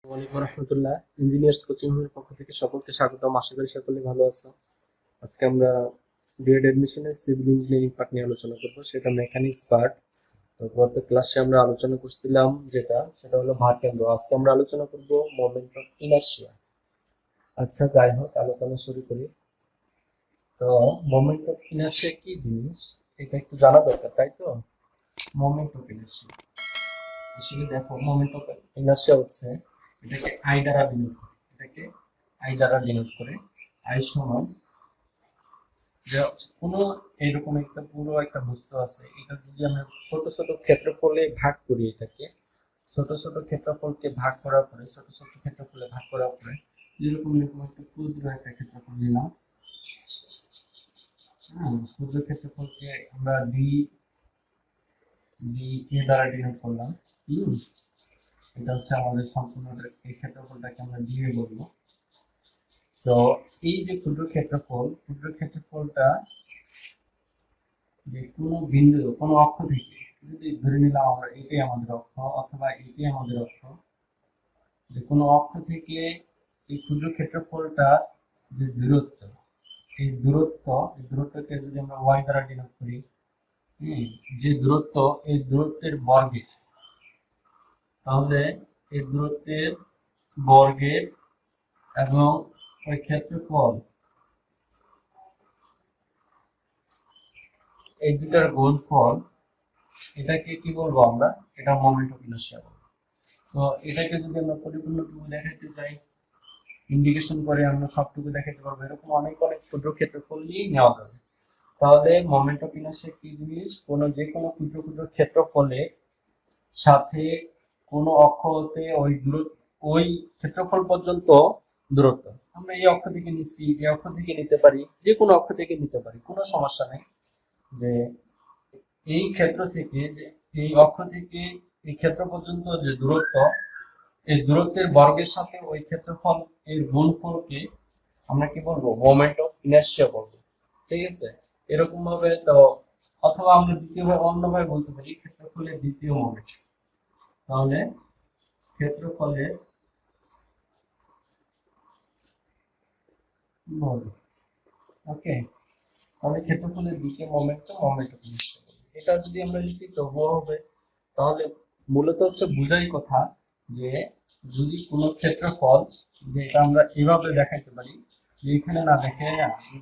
ওয়ালাইকুম রহমতুল্লাহ। Engineers coaching এর পক্ষ থেকে সকলকে স্বাগতম। আশা করি সকলে ভালো আছো। আজকে আমরা বিএড অ্যাডমিশনের সিভিল ইঞ্জিনিয়ারিং পার্ট নিয়ে আলোচনা করব, সেটা মেকানিক্স পার্ট। তো গত ক্লাসে আমরা আলোচনা করছিলাম সেটা হলো ভার কেন্দ্র। আজকে আমরা আলোচনা করব মোমেন্ট অফ ইনার্শিয়া। আচ্ছা, যাই হোক, আলোচনা শুরু করি। তো মোমেন্ট অফ ইনার্শিয়া কি জিনিস এটা একটু জানা দরকার, তাই তো? মোমেন্ট অফ ইনার্শিয়া আসলে দেখো, মোমেন্ট অফ ইনার্শিয়া হচ্ছে, এটাকে আই দ্বারা ডিনোট করে। আই সমান যে কোনো এরকম একটা পুরো একটা বস্তু আছে, এটা যদি আমরা ছোট ছোট ক্ষেত্রফলে ভাগ করি, ছোট ছোট ক্ষেত্রফলকে ভাগ করার পরে ছোট ছোট ক্ষেত্রফলে ভাগ করার পরে যেরকম এরকম একটা ক্ষুদ্র একটা ক্ষেত্রফল নিলাম। হ্যাঁ, ক্ষুদ্র ক্ষেত্রফলকে আমরা ডি ডি এ দ্বারা ডিনোট করলাম। এটা হচ্ছে আমাদের সম্পূর্ণ এই ক্ষেত্রফলটাকে আমরা দিয়ে বলবো। তো এই যে ক্ষুদ্র ক্ষেত্রফলটা যে কোনো বিন্দু কোনো অক্ষ থেকে, যদি ধরে নিলাম আমরা এটাই আমাদের অক্ষ অথবা এটাই আমাদের অক্ষ, যে কোনো অক্ষ থেকে এই ক্ষুদ্র ক্ষেত্রফলটা যে দূরত্ব, এই দূরত্বকে যদি আমরা ওয়াই দ্বারা ডিনোট করি, যে দূরত্ব, এই দূরত্বের বর্গের, তাহলে এই দূরত্বের বর্গের এবং ওই ক্ষেত্রফল, এই দুটার গুণফল, এটাকে কি বলবো আমরা? এটা মোমেন্ট অফ ইনার্শিয়া বলবো। তো এটাকে যদি আমরা পরিপূর্ণটুকু দেখাতে চাই, ইন্ডিকেশন করে আমরা সবটুকু দেখাতে পারবো, এরকম অনেক অনেক ক্ষুদ্র ক্ষেত্রফল নিয়েই নেওয়া যাবে। তাহলে মোমেন্ট অফ ইনার্শিয়া কি জিনিস? যে কোনো ক্ষুদ্র ক্ষুদ্র ক্ষেত্রফলের সাথে কোনো অক্ষ হতে ওই ক্ষেত্রফল পর্যন্ত দূরত্ব, আমরা এই অক্ষ থেকে নিচ্ছি, এই অক্ষ থেকে নিতে পারি, যে কোনো অক্ষ থেকে নিতে পারি, কোনো সমস্যা নেই। যে এই ক্ষেত্র থেকে, যে এই অক্ষ থেকে এই ক্ষেত্র পর্যন্ত যে দূরত্ব, এই দূরত্বের বর্গের সাথে ওই ক্ষেত্রফল এর গুণফলকে আমরা কি বলবো? মোমেন্ট অফ ইনার্শিয়া বলবো। ঠিক আছে? এরকম ভাবে তো, অথবা আমরা দ্বিতীয়ভাবে অন্যভাবে বলতে পারি ক্ষেত্রফলের দ্বিতীয় মোমেন্ট। তাহলে ক্ষেত্রফলের ওকে, তাহলে ক্ষেত্রফলের দ্বিতীয় মোমেন্ট মোমেন্ট অফ ইনার্শিয়া বলবো। এটা যদি আমরা লিখি তবুও হবে। তাহলে মূলত হচ্ছে বুঝাই কথা, যে যদি কোনো ক্ষেত্রফল, যে এটা আমরা এভাবে দেখাইতে পারি, যে এখানে না দেখে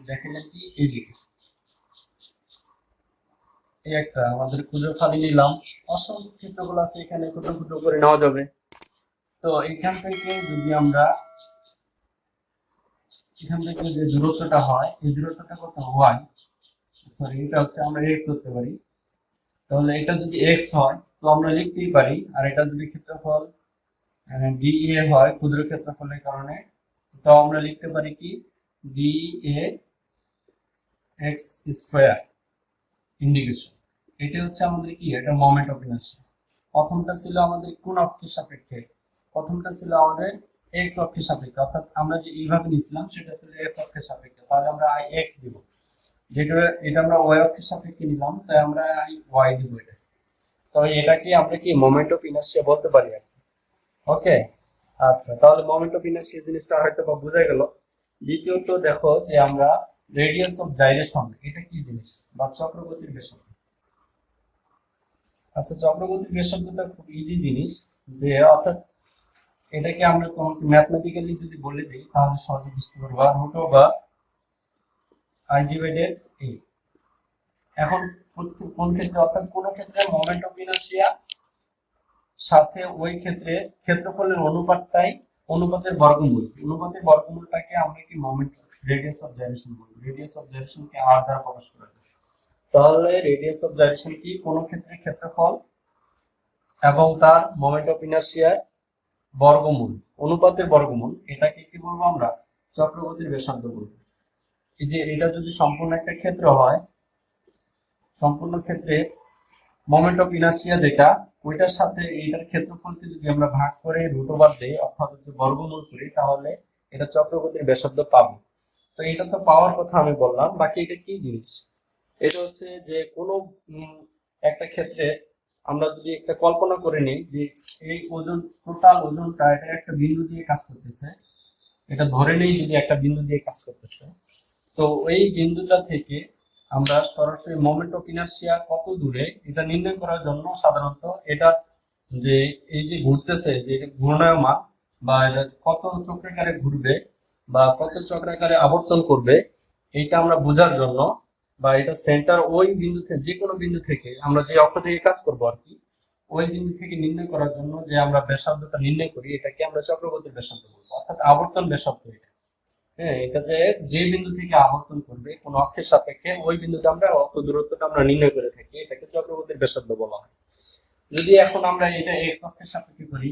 দেখাইলেন কি এদিকে, এই একটা আমাদের ক্ষুদ্র ফালি নিলাম, অসংখ্য ক্ষেত্রফল আছে এখানে, ক্ষুদ্র ক্ষুদ্র করে নেওয়া যাবে। তো এখান থেকে যদি আমরা, এখান থেকে যে দূরত্বটা হয়, এই দূরত্বটা কত? ওয়াই, সরি, এটা হচ্ছে আমরা এক্স ধরতে পারি। তাহলে এটা যদি এক্স হয় তো আমরা লিখতেই পারি, আর এটা যদি ক্ষেত্রফল ডি এ হয় ক্ষুদ্র ক্ষেত্রফলের কারণে, তো আমরা লিখতে পারি কি? D A x square indication. এটা হচ্ছে আমাদের কি? এটা মোমেন্ট অফ ইনার্শিয়া। প্রথমটা ছিল আমাদের কোন অক্ষের সাপেক্ষে? প্রথমটা ছিল আমাদের এক্স অক্ষের সাপেক্ষে, অর্থাৎ আমরা যে এইভাবে নিছিলাম সেটা ছিল এক্স অক্ষের সাপেক্ষে, তাহলে আমরা আই এক্স দিব। যেটা এটা আমরা ওয়াই অক্ষের সাপেক্ষে নিলাম, তাই আমরা আই ওয়াই দিব। এটা, তবে এটাকে আমরা কি মোমেন্ট অফ ইনার্শিয়া বলতে পারি আর কি। ওকে, আচ্ছা, তাহলে মোমেন্ট অফ ইনার্শিয়া জিনিসটা হয়তো বা বোঝা গেল। দ্বিতীয়ত দেখো যে আমরা রেডিয়াস অফ জাইরেশন, এটা কি জিনিস? বা চক্রগতির বেসার্ধ। আচ্ছা, চক্রগতির বেসার্ধটা খুব ইজি জিনিস, যে অর্থাৎ এটাকে আমরা তোমাকে ম্যাথমেটিক্যালি যদি বলে দিই তাহলে সহজে বুঝতে পারবা, রুট ওভার আই ডিভাইডেড এ। এখন কোন ক্ষেত্রে, অর্থাৎ কোন ক্ষেত্রে মোমেন্ট অফ ইনার্শিয়া সাথে ওই ক্ষেত্রে ক্ষেত্রফলের অনুপাতের বর্গমূলটাকে আমরা কি মোমেন্ট, রেডিয়াস অফ জাইরেশন বলবো। রেডিয়াস অফ জাইরেশনকে আর দ্বারা প্রকাশ করা যায়। তাহলে রেডিয়াস অফ জাইরেশন কি? কোন ক্ষেত্রে ক্ষেত্রফল এবং তার মোমেন্ট অফ ইনার্শিয়ার বর্গমূল, অনুপাতের বর্গমূল, এটাকে কি বলবো আমরা? চক্রগতির ব্যাসার্ধ বলবো। এই যে এটা যদি সম্পূর্ণ একটা ক্ষেত্র হয়, সম্পূর্ণ ক্ষেত্রে মোমেন্ট অফ ইনার্শিয়া যেটা, ওইটার সাথে এইটার ক্ষেত্রফলকে যদি আমরা ভাগ করে রুট ওভার দেই, অর্থাৎ হচ্ছে বর্গমূল করি, তাহলে এটা চক্রগতির ব্যাসার্ধ পাবো। তো এটা তো পাওয়ার কথা আমি বললাম, বাকি এটা কি জিনিস? এটা হচ্ছে যে কোনো একটা ক্ষেত্রে আমরা যদি একটা কল্পনা করে নিই যে এই ওজন, টোটাল ওজনটা এটা একটা বিন্দু দিয়ে কাজ করতেছে, এটা ধরে নেই যদি একটা বিন্দু দিয়ে কাজ করতেছে, তো ওই বিন্দুটা থেকে আমরা সরাসরি মোমেন্ট অফ ইনার্শিয়া কত দূরে এটা নির্ণয় করার জন্য সাধারণত এটা যে এই যে ঘুরতেছে, যে এটা ঘূর্ণায়মান বা এটা কত চক্রাকারে ঘুরবে বা কত চক্রাকারে আবর্তন করবে, এইটা আমরা বোঝার জন্য বা এটা সেন্টার ওই বিন্দু থেকে, যে কোনো বিন্দু থেকে আমরা যে অক্ষ থেকে কাজ করবো আর কি, ওই বিন্দু থেকে নির্ণয় করার জন্য যে আমরা ব্যাসার্ধটা নির্ণয় করি এটাকে আমরা চক্রবর্তীর ব্যাসার্ধ বলবো, অর্থাৎ আবর্তন ব্যাসার্ধ এটা। হ্যাঁ, এটা যে বিন্দু থেকে আবর্তন করবে কোন অক্ষের সাপেক্ষে ওই বিন্দুতে আমরা অত দূরত্বটা আমরা নির্ণয় করে থাকি, এটাকে চক্রবর্তীর ব্যাসার্ধ বলা হয়। যদি এখন আমরা এটা এক্স অক্ষের সাপেক্ষে করি,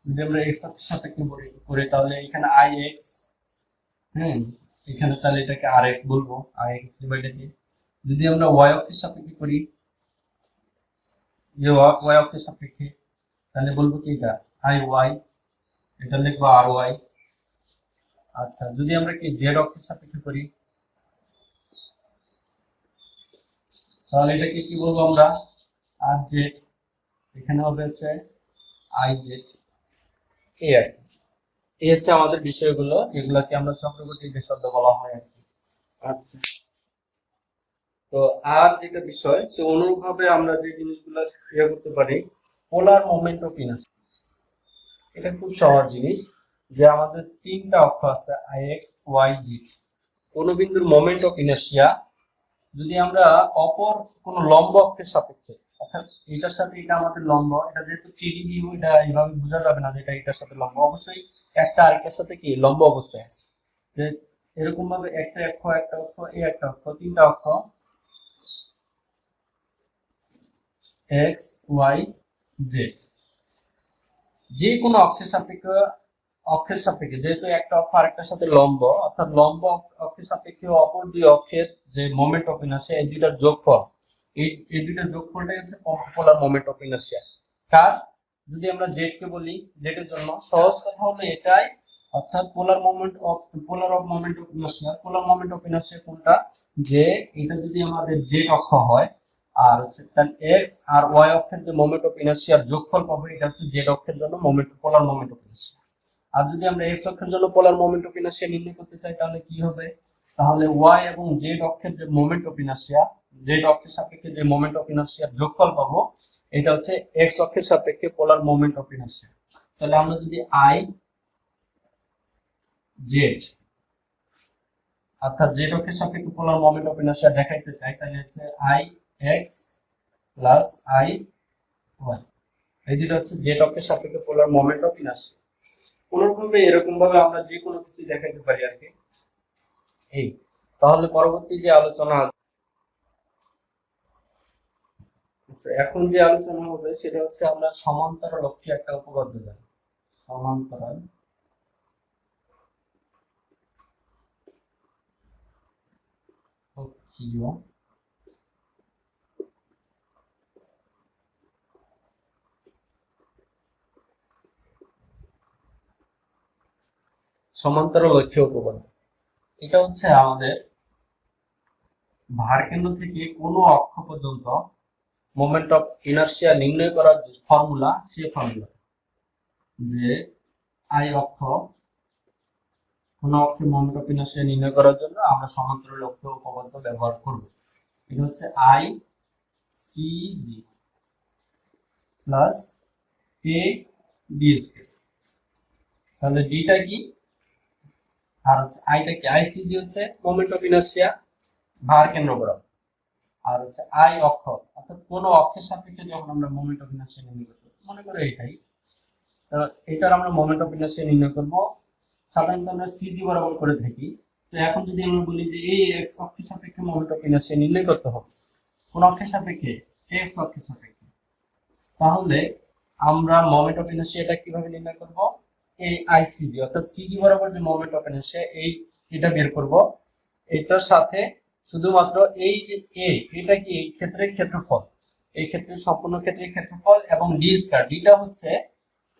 যদি আমরা এক্স অক্ষের সাপেক্ষে করি তাহলে এখানে আই এক্স, হ্যাঁ এখানে তাহলে এটাকে আর এক্স বলবো, আই এক্স ডিভাইডেড এ। যদি আমরা ওয়াই অক্ষের সাপেক্ষে করি, যে ওয়াই অক্ষের সাপেক্ষে, তাহলে বলবো কি এটা আই ওয়াই, এটা লিখবো আর ওয়াই। আচ্ছা, যদি আমরা কি জেড অক্ষের সাপেক্ষে করি তাহলে এটাকে কি বলবো আমরা আর জেড, এখানে হবে হচ্ছে আই জেড। এই আর কি, এই হচ্ছে আমাদের বিষয়গুলো, এগুলাকে আমরা চক্রবর্তীর ব্যাসার্ধ বলা হয় আর কি। আচ্ছা, তো আর যেটা বিষয়, তো অনুরূপভাবে আমরা যে জিনিসগুলো ইয়ে করতে পারি, পোলার মোমেন্ট অফ ইনার্শিয়া, এটা খুব সহজ জিনিস, যে আমাদের তিনটা অক্ষ আছে আই এক্স ওয়াই জেড, কোন বিন্দুর মোমেন্ট অফ ইনার্শিয়া যদি আমরা অপর কোন লম্ব অক্ষের সাপেক্ষে, অর্থাৎ এটার সাথে এটা আমাদের লম্ব, এটা যেহেতু থ্রি ভিউ এটা এইভাবে বোঝা যাবে না যে এটা এটার সাথে লম্ব, অবশ্যই একটা আরেকটার সাথে কি লম্ব অবস্থায় আছে, যে এরকম ভাবে একটা অক্ষ একটা অক্ষ এই একটা অক্ষ, তিনটা অক্ষ এক্স ওয়াই জেড, যে কোনো অক্ষের সাপেক্ষে যেহেতু একটা অক্ষ আরেকটার সাথে লম্ব, অর্থাৎ লম্ব অক্ষের সাপেক্ষে অপর দুই অক্ষের যে মোমেন্ট অফ ইনার্শিয়া, এই দুইটার যোগফল, এই দুইটার যোগফলটাই হচ্ছে পোলার মোমেন্ট অফ ইনার্শিয়া। কার, যদি আমরা জেড কে বলি, জেড এর জন্য সহজ কথা হলো এটাই, অর্থাৎ পোলার moment of inertia, polar moment of inertia কোনটা, যে এটা যদি আমাদের জেড অক্ষ হয় আর হচ্ছে তাহলে এক্স আর ওয়াই অক্ষের যে মোমেন্ট অফ ইনার্শিয়ার যোগফল পাবো, এটা হচ্ছে জেড অক্ষের জন্য পোলার মোমেন্ট অফ ইনার্শিয়া। আর যদি আমরা এক্স অক্ষের জন্য পোলার মোমেন্ট অফ ইনার্শিয়া নির্ণয় করতে চাই তাহলে কি হবে, তাহলে ওয়াই এবং জেড অক্ষের যে মোমেন্ট অফ ইনার্শিয়া, জেড অক্ষের সাপেক্ষে যে মোমেন্ট অফ ইনার্শিয়ার যোগফল পাবো, এটা হচ্ছে এক্স অক্ষের সাপেক্ষে পোলার মোমেন্ট অফ ইনার্শিয়া। তাহলে আমরা যদি আই জেড, অর্থাৎ জেড অক্ষের সাপেক্ষে পোলার মোমেন্ট অফ ইনার্শিয়া দেখাইতে চাই, তাহলে হচ্ছে I X plus I Y, এই দুটো হচ্ছে জেড অক্ষের সাপেক্ষে পোলার মোমেন্ট অফ ইনার্শিয়া। কোনোভাবে এরকম ভাবে আমরা যে কোনো কিছু দেখাইতে পারি আর কি। এই তাহলে পরবর্তী যে আলোচনা, আচ্ছা এখন যে আলোচনা হবে সেটা হচ্ছে আমরা সমান্তরাল অক্ষে একটা উপপাদ্য জানি, সমান্তরাল অক্ষীয় সমান্তরাল অক্ষীয় উপপাদ্য, এটা হচ্ছে আমাদের ভারকেন্দ্র থেকে কোনো অক্ষ পর্যন্ত মোমেন্ট অফ ইনার্শিয়া নির্ণয় করার যে ফর্মুলা, সেই ফর্মুলা যে আই অক্ষ, কোন অক্ষে মোমেন্ট অফ ইনার্শিয়া নির্ণয় করার জন্য আমরা সমান্তরাল অক্ষীয় উপপাদ্য ব্যবহার করব। এটা হচ্ছে I C G plus A D square, তাহলে ডিটা কি আর হচ্ছে আইটা কি, আইসিজি হচ্ছে মোমেন্ট অফ ইনার্শিয়া ভার কেন্দ্র বরাবর, আর হচ্ছে আই অক্ষ, অর্থাৎ কোন অক্ষের সাপেক্ষে যখন আমরা মোমেন্ট অফ ইনার্শিয়া নির্ণয় করব, মনে করো এটাই, তো এটার আমরা মোমেন্ট অফ ইনার্শিয়া নির্ণয় করব, সাধারণত আমরা সিজি বরাবর করে থাকি। তো এখন যদি আমরা বলি যে এই এক্স অক্ষের সাপেক্ষে মোমেন্ট অফ ইনার্শিয়া নির্ণয় করতে হবে, কোন অক্ষের সাপেক্ষে, এক্স অক্ষের সাপেক্ষে, তাহলে আমরা মোমেন্ট অফ ইনার্শিয়াটা কিভাবে নির্ণয় করব, এই আইসিজি অর্থাৎ সিজি বরাবর যে মোমেন্ট অফ ইনার্শিয়া এটা বের করব, এটার সাথে শুধুমাত্র এই যে এটা কি এই ক্ষেত্রের ক্ষেত্রফল, এই ক্ষেত্রের সম্পূর্ণ ক্ষেত্রের ক্ষেত্রফল, এবং ডি স্কয়ার, ডিটা হচ্ছে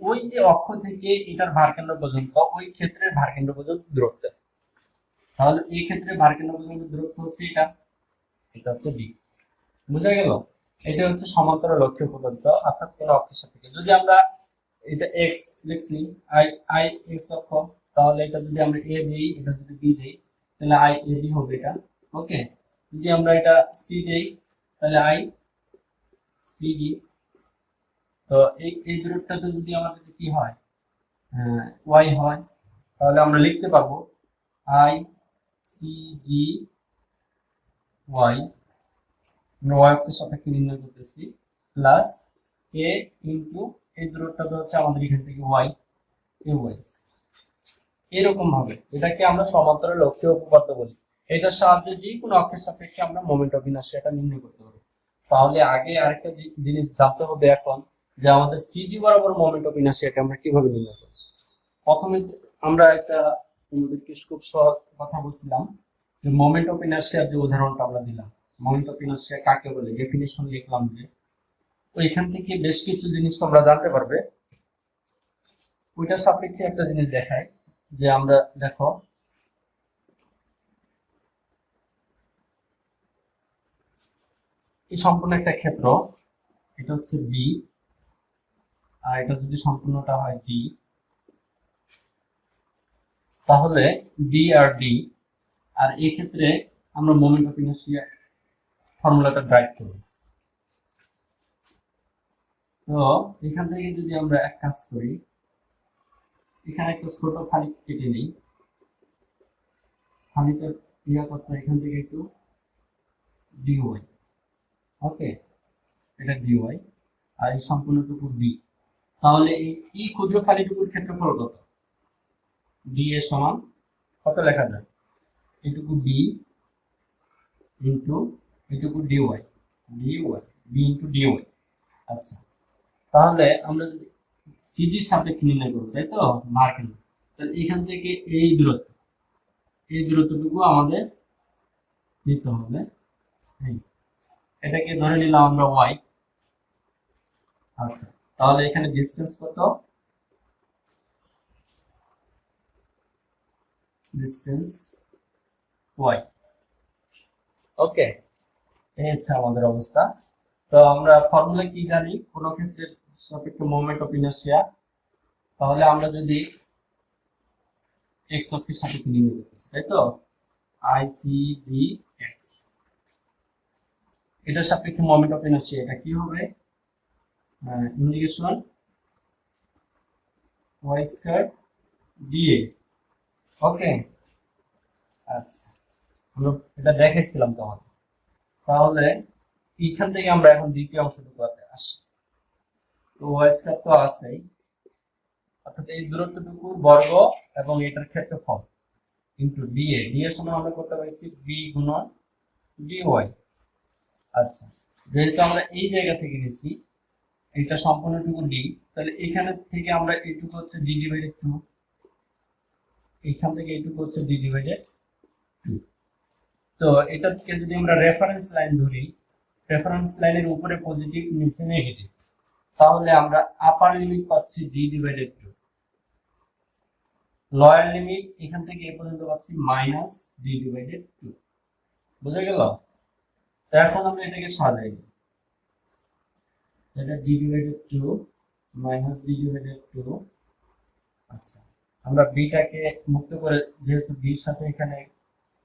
ওই যে অক্ষ থেকে এটার ভারকেন্দ্র পর্যন্ত, ওই ক্ষেত্রের ভারকেন্দ্র পর্যন্ত দূরত্ব, তাহলে এই ক্ষেত্রে ভারকেন্দ্র পর্যন্ত দূরত্ব হচ্ছে এটা, এটা হচ্ছে ডি। বুঝা গেল? এটা হচ্ছে সমান্তরাল অক্ষীয় প্রদত্ত, অর্থাৎ কোন অক্ষের সাপেক্ষে। যদি আমরা এটা এক্স লিখছি, আই আই এক্স অক্ষ, তাহলে এটা যদি আমরা এ দেই, এটা যদি বি দেই, তাহলে আই এ বি হবে এটা। ওকে, যদি আমরা এটা সি দেই, তাহলে আই সি ডি। তো এই দূরত্বটা যদি আমাদের কি হয়, ওয়াই হয়, তাহলে আমরা লিখতে পারবো আই সি জি ওয়াই, আমরা ওয়াই অক্ষের সাপেক্ষে নির্ণয় করতেছি, প্লাস এ ইনটু এই দূরত্বটা হচ্ছে আমাদের এখান থেকে ওয়াই, এ ওয়াই। এরকম ভাবে এটাকে আমরা সমান্তরাল অক্ষীয় উপপাদ্য বলি। এটার সাহায্যে যে কোনো অক্ষের সাপেক্ষে আমরা মোমেন্ট অফ ইনার্সিয়াটা নির্ণয় করতে পারবো। তাহলে আগে আরেকটা জিনিস জানতে হবে এখন, যে আমাদের সিজি বরাবর মোমেন্ট অফ ইনার্সিয়াটা আমরা কিভাবে নির্ণয় করব। প্রথমে আমরা একটা আমাদেরকে খুব সহজ কথা বলছিলাম, যে মোমেন্ট অফ ইনার্সিয়ার যে উদাহরণটা আমরা দিলাম, মোমেন্ট অফ ইনার্সিয়া কাকে বলে ডেফিনিশন লিখলাম, যে ওইখান থেকে বেশ কিছু জিনিস তোমরা জানতে পারবে। ওইটার সাপেক্ষে একটা জিনিস দেখায়, যে আমরা দেখো এই সম্পূর্ণ একটা ক্ষেত্র, এটা হচ্ছে বি, আর এটা যদি সম্পূর্ণটা হয় ডি, তাহলে বি আর ডি, আর এই ক্ষেত্রে আমরা মোমেন্ট অফ ইনার্সিয়া ফর্মুলাটা ড্রাইভ করব। তো এখান থেকে যদি আমরা এক কাজ করি, এখানে একটা ছোট খালি কেটে নিই, খালিতে ইয়া করতে এখান থেকে একটু ডিওয়াই। ওকে, এটা ডিওয়াই, আর এই সম্পূর্ণটুকু বি। তাহলে এই ক্ষুদ্র খালিটুকুর ক্ষেত্রফল কত? ডি এর সমান কত লেখা যায়? এটুকু বি ইন্টু এটুকু D Y, D Y B into D Y. আচ্ছা, তাহলে আমরা যদি সিজির সাপেক্ষে নির্ণয় করবো, তাই তো, ভার কেন, তাহলে এখান থেকে এই দূরত্ব, এই দূরত্বটুকু আমাদের নিতে হবে। এটাকে ধরে নিলাম আমরা ওয়াই। আচ্ছা, তাহলে এখানে ডিসটেন্স কত? Distance Y. ওকে, এই হচ্ছে আমাদের অবস্থা। তো আমরা ফর্মুলা কি জানি কোন ক্ষেত্রে সাপেক্ষে মোমেন্ট অফ ইনার্সিয়া? তাহলে আমরা যদি এক্স অক্ষের সাপেক্ষে নির্ণয় করতেছি, তাই তো, আই সি জি এক্স, এটার সাপেক্ষে মোমেন্ট অফ ইনার্সিয়া এটা কি হবে? Integration Y square d a. Okay, আচ্ছা, আমরা এটা দেখাইছিলাম তোমাদের। তাহলে এইখান থেকে আমরা এখন দ্বিতীয় অংশটুকু আসি। তো ওয়াই স্কয়ার তো আছেই, অর্থাৎ এই দূরত্বটুকু বর্গ এবং এটার ক্ষেত্রফল ইনটু ডিএ। ডিএ সমান আমরা করতে পারছি বি গুণন ডিওয়াই। আচ্ছা, যেহেতু আমরা এই জায়গা থেকে নিছি এটা সম্পূর্ণটুকু ডি, তাহলে এখানে থেকে আমরা এইটুকু হচ্ছে ডি ডিভাইডেড 2, এখান থেকে এইটুকু হচ্ছে ডি ডিভাইডেড 2। তো এটা থেকে যদি আমরা রেফারেন্স লাইন ধরি, রেফারেন্স লাইনের উপরে পজিটিভ নিচে নেগেটিভ, তাহলে আমরা আপার লিমিট পাচ্ছি ডি ডিভাইডেড 2, লোয়ার লিমিট এখান থেকে এই পর্যন্ত পাচ্ছি মাইনাস ডি ডিভাইডেড 2। বুঝা গেল? এখন আমরা এটাকে সাজাই, এটা D divided 2 minus D divided 2। আচ্ছা, আমরা বিটাকে মুক্ত করে, যেহেতু বির সাথে এখানে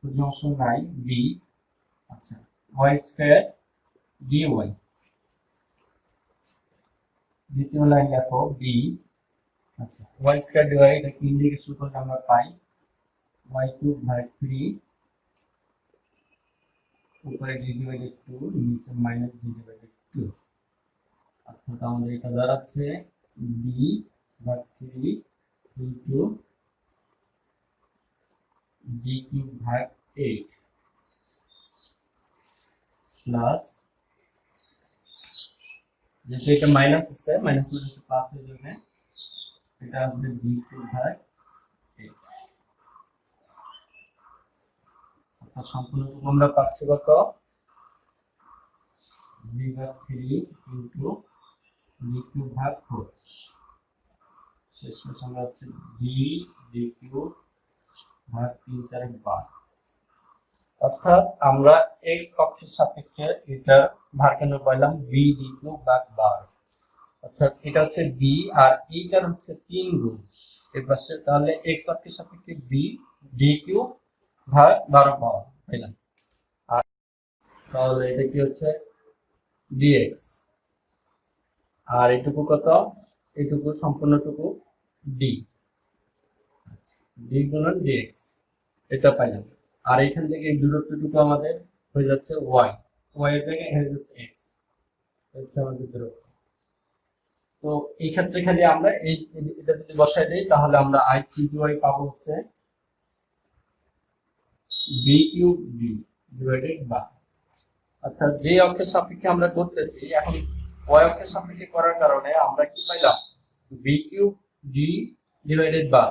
কোনো অংশ নাই বি, আচ্ছা, ওয়াই স্কয়ার ডিওয়াই। দ্বিতীয় লাইন লেখো বি, আচ্ছা, ওয়াই স্কয়ার ডিওয়াই, এটা কি ইন্টিগ্রেশন করলে আমরা পাই ওয়াই কিউব ভাগ 3, উপরে ডি ডিভাইডেড 2, নিচে মাইনাস ডি ডিভাইডেড 2। অর্থাৎ আমাদের এটা দাঁড়াচ্ছে বি ভাগ 3 ইনটু বি কিউব ভাগ 8 প্লাস, যেহেতু এটা মাইনাস আছে, মাইনাস মাইনাস প্লাস হয়ে যাবে, এটা হবে বি কিউব ভাগ 8। অর্থাৎ সম্পূর্ণটুকু আমরা পাচ্ছি কত? বি ভাগ 3 ইনটু বি কিউব ভাগ 4। শেষমেশ আমরা হচ্ছে বি কিউব ভাগ 3 4 12। অর্থাৎ আমরা এক্স অক্ষের সাপেক্ষে এটা ভার কেন পাইলাম বি ডি কিউব ভাগ 12, অর্থাৎ এটা হচ্ছে বি আর এইটার হচ্ছে 3 গুণ এর পাশে, তাহলে এক্স অক্ষের সাপেক্ষে বি ডি কিউব ভাগ 12 পাওয়া পাইলাম। আর তাহলে এটা কি হচ্ছে ডিএক্স, আর এটুকু কত, এটুকু সম্পূর্ণটুকু ডি, ডি গুণন ডিএক্স, এটা পাইলাম। আর এখান থেকে এই দূরত্বটুকু আমাদের হয়ে যাচ্ছে ওয়াই, ওয়াই এর জায়গায় হয়ে যাচ্ছে এক্স, হচ্ছে আমাদের দূরত্ব। তো এই ক্ষেত্রে খালি আমরা এটা যদি বসাই দেই তাহলে আমরা আই সি জি ওয়াই পাবো হচ্ছে B cube D divided by, অর্থাৎ যে অক্ষের সাপেক্ষে আমরা করতেছি এখন ওয়াই অক্ষের সাপেক্ষে করার কারণে আমরা কি পাইলাম B cube D divided by,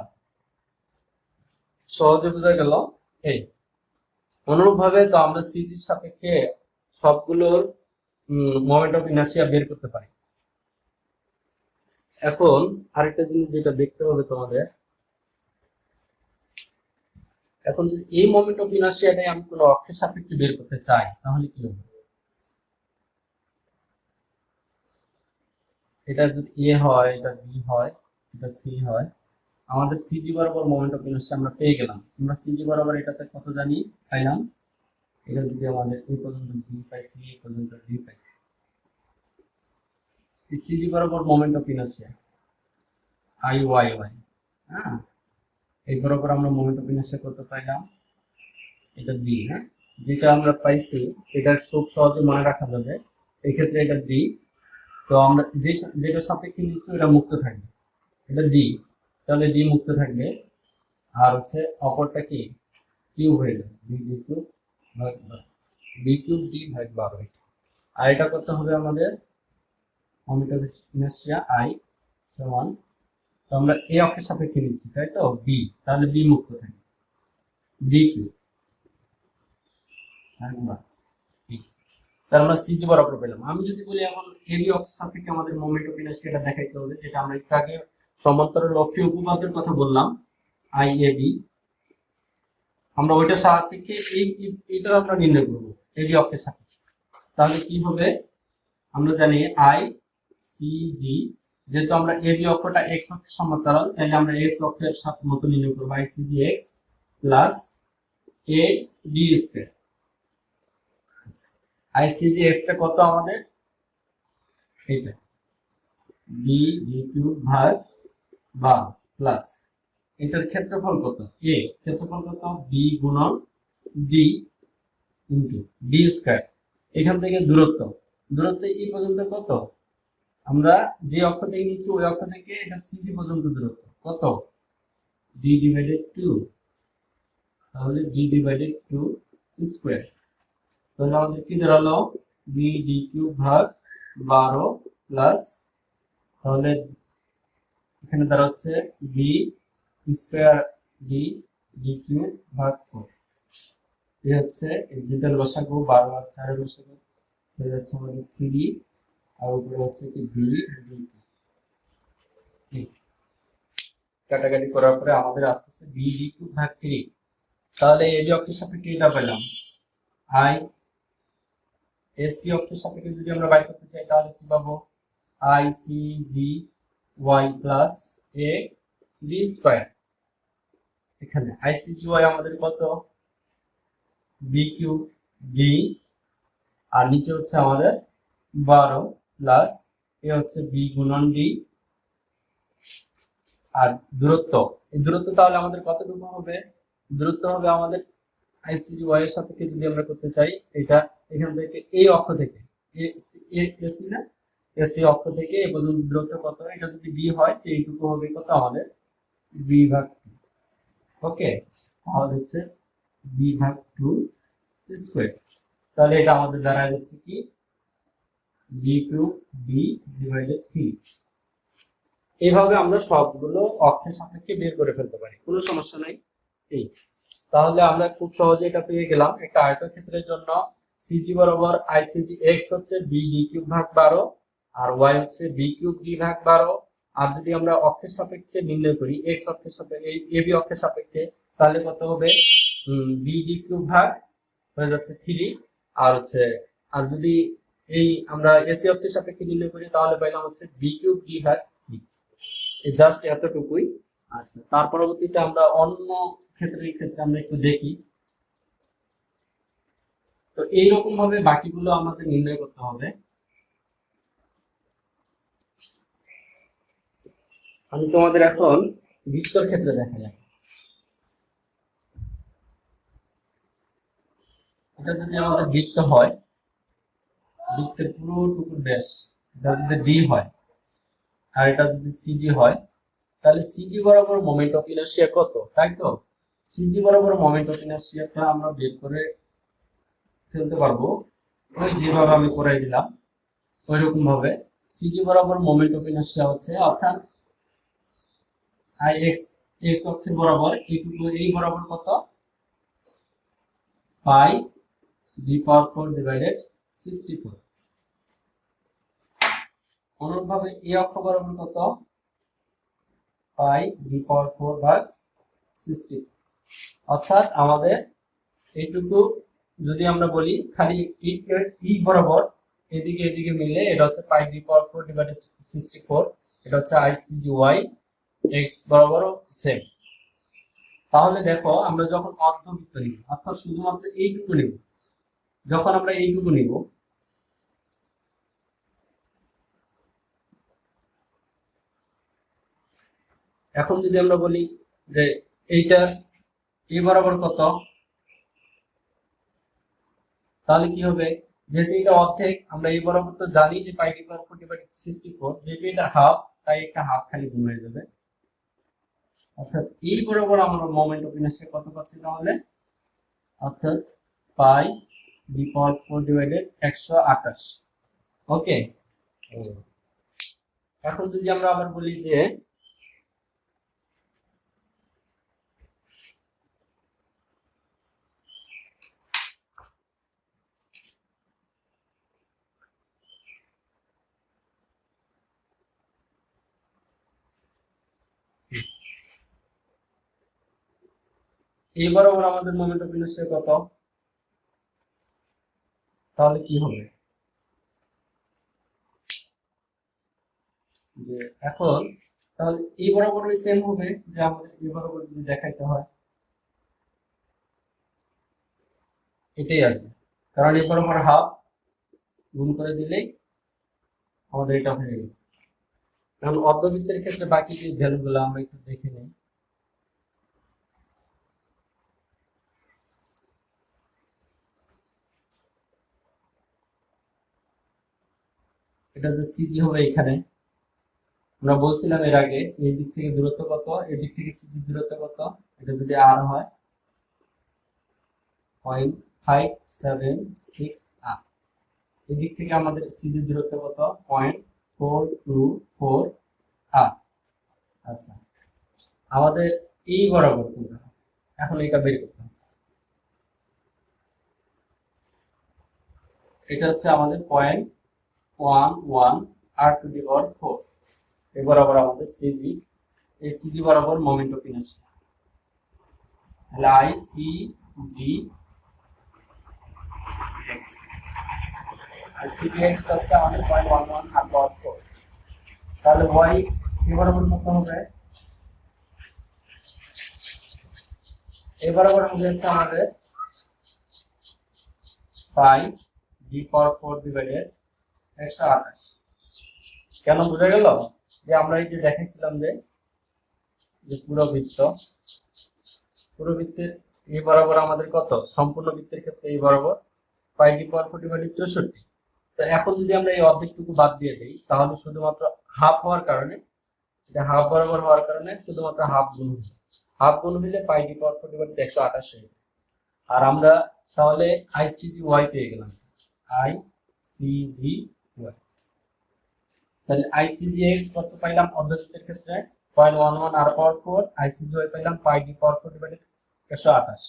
সহজে বোঝা গেল। এই অনুরূপভাবে তো আমরা সিজির সাপেক্ষে সবগুলোর মোমেন্ট অফ ইনার্শিয়া বের করতে পারি। এখন আরেকটা জিনিস যেটা দেখতে হবে তোমাদের, এখন যদি এই মোমেন্ট অফ ইনার্শিয়াটাই আমি কোনো অক্ষের সাপেক্ষে বের করতে চাই তাহলে কি হবে? এটা যদি এ হয়, এটা বি হয়, এটা সি হয়, আমাদের সিজি বরাবর মোমেন্ট অফ ইনার্শিয়া আমরা পেয়ে গেলাম। আমরা সিজি বরাবর এটাতে কত জানি পাইলাম, এটা যদি আমাদের এই পর্যন্ত বি পাইছি, এই পর্যন্ত ডি পাইছি, এই সিজি বরাবর moment of inertia I Y Y, হ্যাঁ, এই বরাবর আমরা মোমেন্ট অফ ইনার্শিয়া করতে পাইলাম এটা ডি, হ্যাঁ, যেটা আমরা পাইছি এটা খুব সহজে মনে রাখা যাবে। এই ক্ষেত্রে এটা ডি, তো আমরা যেটা সাপেক্ষে নিচ্ছি এটা মুক্ত থাকবে, এটা ডি, তাহলে ডি মুক্ত থাকবে। আর হচ্ছে অপরটা কি কিউ হয়ে যাবে, বি ডি কিউব ভাগ 12, বি কিউব ডি ভাগ 12। আর এটা করতে হবে আমাদের মোমেন্ট অফ ইনার্শিয়া আই সমান, তো আমরা এই অক্ষের সাপেক্ষে নিচ্ছি তাই তো বি, তাহলে বি মুক্ত থাকবে, ডি কিউব ভাগ 12। তার আমরা সিজি বরাবর পেলাম। আমি যদি বলি এখন এবি অক্ষের সাপেক্ষে আমাদের মোমেন্ট অফ ইনার্শিয়াটা দেখাইতে হবে, যেটা আমরা একটু আগে সমান্তরাল অক্ষীয় উপপাদ্যের কথা বললাম আই এ বি, আমরা ওইটা সাপেক্ষে এইটা আমরা নির্ণয় করব এবি অক্ষের সাপেক্ষে। তাহলে কি হবে, আমরা জানি আই সি জি, যেহেতু আমরা এবি অক্ষটা এক্স অক্ষের সমান্তরাল তাহলে আমরা এক্স অক্ষের সাথে মতো নির্ণয় করব I C G X plus A D square. I C G X টা কত আমাদের, এটা বি ডি কিউব ভাগ 12 প্লাস এটার ক্ষেত্রফল কত, এ ক্ষেত্রফল কত বি গুণন ডি ইনটু ডি স্কয়ার, এখান থেকে দূরত্ব, দূরত্ব এই পর্যন্ত কত, আমরা যে অক্ষ থেকে নিচ্ছি ওই অক্ষ থেকে এটা সিজি পর্যন্ত দূরত্ব কত, ডি ডিভাইডেড 2, তাহলে ডি ডিভাইডেড 2 স্কয়ার, তাহলে আমাদের কি দাঁড়ালো বি ডি কিউব ভাগ 12 প্লাস, তাহলে এখানে দাঁড়াচ্ছে B square D D cube ভাগ 4, এই হচ্ছে এই দুটার লসাগু 12 আর 4 এর লসাগু হয়ে যাচ্ছে আমাদের 3, আর উপরে হচ্ছে কি বি ডি, কাটাকাটি করার পরে আমাদের আসতেছে বি ডি কিউব ভাগ 3। তাহলে এবি অক্ষের সাপেক্ষে এটা পেলাম আই, এসি অক্ষের সাপেক্ষে যদি আমরা বাইর করতে চাই তাহলে কি পাবো, I C G Y plus A D square, এখানে আই সি জি ওয়াই আমাদের কত বি কিউব ডি, আর নিচে হচ্ছে আমাদের 12 প্লাস এ হচ্ছে বি গুণন ডি, আর দূরত্ব, এই দূরত্ব তাহলে আমাদের কতটুকু হবে, দূরত্ব হবে আমাদের আইসিজি ওয়াই এর সাপেক্ষে যদি আমরা করতে চাই এটা এখান থেকে এই অক্ষ থেকে এসি না, এসি অক্ষ থেকে এই পর্যন্ত দূরত্ব কত, এটা যদি বি হয় তো এইটুকু হবে কত আমাদের বি ভাগ 2, ওকে, তাহলে হচ্ছে বি ভাগ 2 স্কয়ার, তাহলে এটা আমাদের দাঁড়ায় যাচ্ছে কি বি কিউব বি ডিভাইডেড 3। এইভাবে আমরা সবগুলো অক্ষের সাপেক্ষে বের করে ফেলতে পারি, কোনো সমস্যা নাই। এই তাহলে আমরা খুব সহজে এটা পেয়ে গেলাম একটা আয়তক্ষেত্রের জন্য সিজি বরাবর আইসিজি এক্স হচ্ছে বি ডি কিউব ভাগ 12 আর ওয়াই হচ্ছে বি কিউব ডি ভাগ 12, আর যদি আমরা অক্ষের সাপেক্ষে নির্ণয় করি এক্স অক্ষের সাপেক্ষে এই এবি অক্ষের সাপেক্ষে তাহলে কত হবে বি ডি কিউব ভাগ হয়ে যাচ্ছে 3 আর হচ্ছে আর যদি এই আমরা এসি অফ এর সাপেক্ষে নির্ণয় করি তাহলে পাইলাম হচ্ছে বি কিউব ডি ভাগ 3 এই জাস্ট এতটুকুই। আচ্ছা, তার পরবর্তীতে আমরা অন্য ক্ষেত্রে আমরা একটু দেখি। তো এইরকম ভাবে বাকিগুলো আমাদের নির্ণয় করতে হবে। আমি তোমাদের এখন বৃত্তর ক্ষেত্রে দেখা যায়, এটা যদি আমাদের বৃত্ত হয়, বৃত্তের পুরোটুকুর ব্যাস এটা যদি ডি হয় আর এটা যদি সিজি হয়, তাহলে সিজি বরাবর মোমেন্ট অফ ইনার্শিয়া কত, তাই তো? সিজি বরাবর মোমেন্ট অফ ইনার্শিয়াটা আমরা বের করে ফেলতে পারবো ওই যেভাবে আমি করাই দিলাম ওই রকম ভাবে। সিজি বরাবর মোমেন্ট অফ ইনার্শিয়া হচ্ছে, অর্থাৎ আই এক্স এক্স অক্ষের বরাবর এইটুকু এই বরাবর কত, পাই ডি পাওয়ার 4 ডিভাইডেড 64। অনুরূপভাবে এই অক্ষ বরাবর কত, পাই ডি পাওয়ার 4 ভাগ 60। অর্থাৎ আমাদের এইটুকু যদি আমরা বলি খালি ই বরাবর এদিকে এদিকে মিলে এটা হচ্ছে পাই ডি পাওয়ার 4 ডিভাইডেড 64, এটা হচ্ছে I C G Y X বরাবরও সেম। তাহলে দেখো আমরা যখন অর্ধবৃত্ত নিব অর্থাৎ শুধুমাত্র এইটুকু নিব, যখন আমরা এইটুকু নিব এখন যদি আমরা বলি যে এইটার এই বরাবর কত, তাহলে কি হবে, যেহেতু এটা অর্ধেক আমরা এই বরাবর তো জানি যে পাই ডি পাওয়ার 4 ডিভাইডেড 64, যেহেতু এটা হাফ তাই একটা হাফ খালি গুণ হয়ে যাবে। অর্থাৎ এই বরাবর আমরা মোমেন্ট অফ ইনার্শিয়া কত পাচ্ছি তাহলে, অর্থাৎ পাই ডি পাওয়ার 4 ডিভাইডেড 128। ওকে, এখন যদি আমরা আবার বলি যে এই বরাবর আমাদের মোমেন্ট অফ ইনার্শিয়া কত, তাহলে কি হবে যে এখন তাহলে এই বরাবর সেম হবে, যে আমাদের এই বরাবর যদি দেখাইতে হয় এটাই আসবে, কারণ এই বরাবর হাফ গুণ করে দিলেই আমাদের এটা হয়ে গেল। কারণ অর্ধবৃত্তের ক্ষেত্রে বাকি যে ভ্যালুগুলো আমরা একটু দেখে নিই। এটা যে সিজি হবে এখানে আমরা বলছিলাম এর আগে এই দিক থেকে দূরত্ব কত, এই দিক থেকে সিজি দূরত্ব কত, এটা যদি আর হয় 0.576 আর এই দিক থেকে আমাদের সিজি দূরত্ব কত 0.424 আর। আচ্ছা, আমাদের এই বরাবর কোনটা, এখন এটা বের করতে হবে। এটা হচ্ছে আমাদের 0.11 আর টু দি পাওয়ার 4, এই বরাবর আমাদের সিজি, এই সিজি বরাবর মোমেন্ট অফ ইনার্শিয়া, তাহলে আই সি জি এক্স, আর সিজি এক্স হচ্ছে আমাদের 0.11 আর পাওয়ার 4, তাহলে ওয়াই এই বরাবর কত হবে, এই বরাবর হবে হচ্ছে আমাদের পাই ডি পাওয়ার 4 ডিভাইডেড 128। কেন বোঝা গেল যে আমরা এই যে দেখাইছিলাম যে পুরো বৃত্তের এই বরাবর আমাদের কত, সম্পূর্ণ বৃত্তের ক্ষেত্রে এই বরাবর পাই ডি পাওয়ার 4 ডিভাইডেড 64। তো এখন যদি আমরা এই অর্ধেকটুকু বাদ দিয়ে দেই তাহলে শুধুমাত্র হাফ হওয়ার কারণে, এটা হাফ বরাবর হওয়ার কারণে শুধুমাত্র হাফ গুণ হলে পাই ডি পাওয়ার 4 ডিভাইডেড 128 হয়ে যাবে। আর আমরা তাহলে আইসিজি ওয়াই পেয়ে গেলাম, আইসিজি ওয়াই। তাহলে আইসিজি এক্স কত পাইলাম অর্ধবৃত্তের ক্ষেত্রে 0.11 আর পাওয়ার 4, আইসিজি ওয়াই পাইলাম পাই ডি পাওয়ার 4 ডিভাইডেড 128।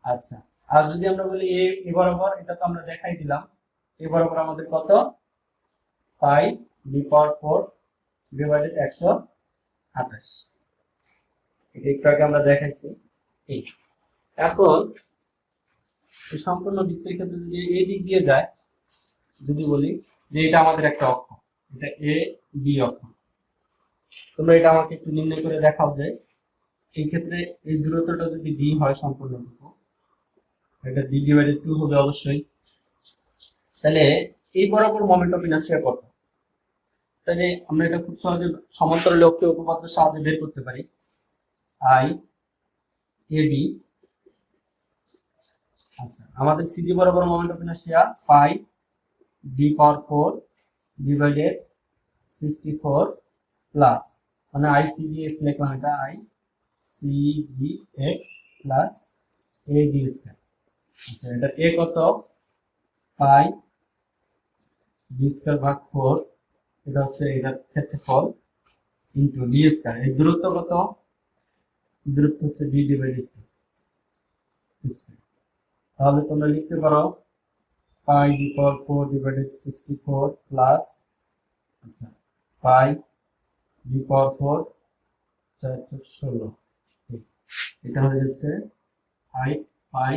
আচ্ছা, আর যদি আমরা বলি এ বরাবর, এটা তো আমরা দেখাই দিলাম, এ বরাবর আমাদের কত, পাই ডি পাওয়ার 4 ডিভাইডেড 128, এটা একটু আগে আমরা দেখাইছি। এই এখন এই সম্পূর্ণ বৃত্তের ক্ষেত্রে যদি এই দিক দিয়ে যায়, যদি বলি যে এটা আমাদের একটা অক্ষ, এটা এ বি অক্ষ, তোমরা এটা আমাকে একটু নির্ণয় করে দেখাও যে এই ক্ষেত্রে এই দূরত্বটা যদি ডি হয় সম্পূর্ণটুকু, এটা ডি ডিভাইডেড 2 হবে অবশ্যই। তাহলে এই বরাবর মোমেন্ট অফ ইনার্শিয়া কত? তাহলে আমরা এটা খুব সহজে সমান্তরাল অক্ষীয় উপপাদ্যের সাহায্যে বের করতে পারি। আই এ বি, আচ্ছা আমাদের সিজি বরাবর moment of inertia pi D power 4 divided 64 plus, মানে আই সিজি এক্স লিখলাম, এটা I CG x plus A D square. আচ্ছা এটা এ কত? পাই ডি স্কয়ার ভাগ 4, এটা হচ্ছে এটার ক্ষেত্রফল, ইনটু ডি স্কয়ার। এই দূরত্ব কত? দূরত্ব হচ্ছে ডি ডিভাইডেড 2 স্কয়ার। তাহলে তোমরা লিখতে পারো পাই ডি পাওয়ার 4 ডিভাইডেড 64 প্লাস, আচ্ছা পাই ডি পাওয়ার 4 416, এটা হয়ে যাচ্ছে I pi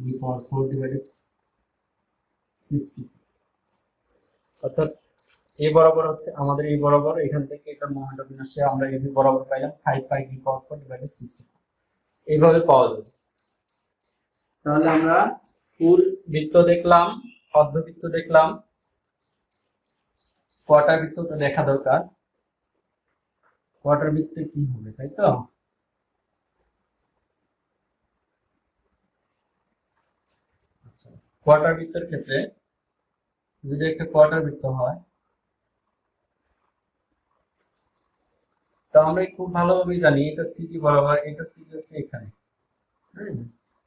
D power 4 divided 60। অর্থাৎ এই বরাবর হচ্ছে আমাদের এই বরাবর, এখান থেকে এটা মোমেন্ট অফ ইনার্শিয়া আমরা এই বরাবর পাইলাম 5 পাই ডি পাওয়ার 4 ডিভাইডেড 60, এইভাবে পাওয়া যাবে। তাহলে আমরা ফুল বৃত্ত দেখলাম, অর্ধবৃত্ত দেখলাম, কোয়ার্টার বৃত্তটা দেখা দরকার। কোয়ার্টার বৃত্তে কি হবে, তাই তো? আচ্ছা কোয়ার্টার বৃত্তের ক্ষেত্রে যদি একটা কোয়ার্টার বৃত্ত হয়, তো আমরা খুব ভালোভাবে জানি এটা সিজি বরাবর, এটা সিজি হচ্ছে এখানে।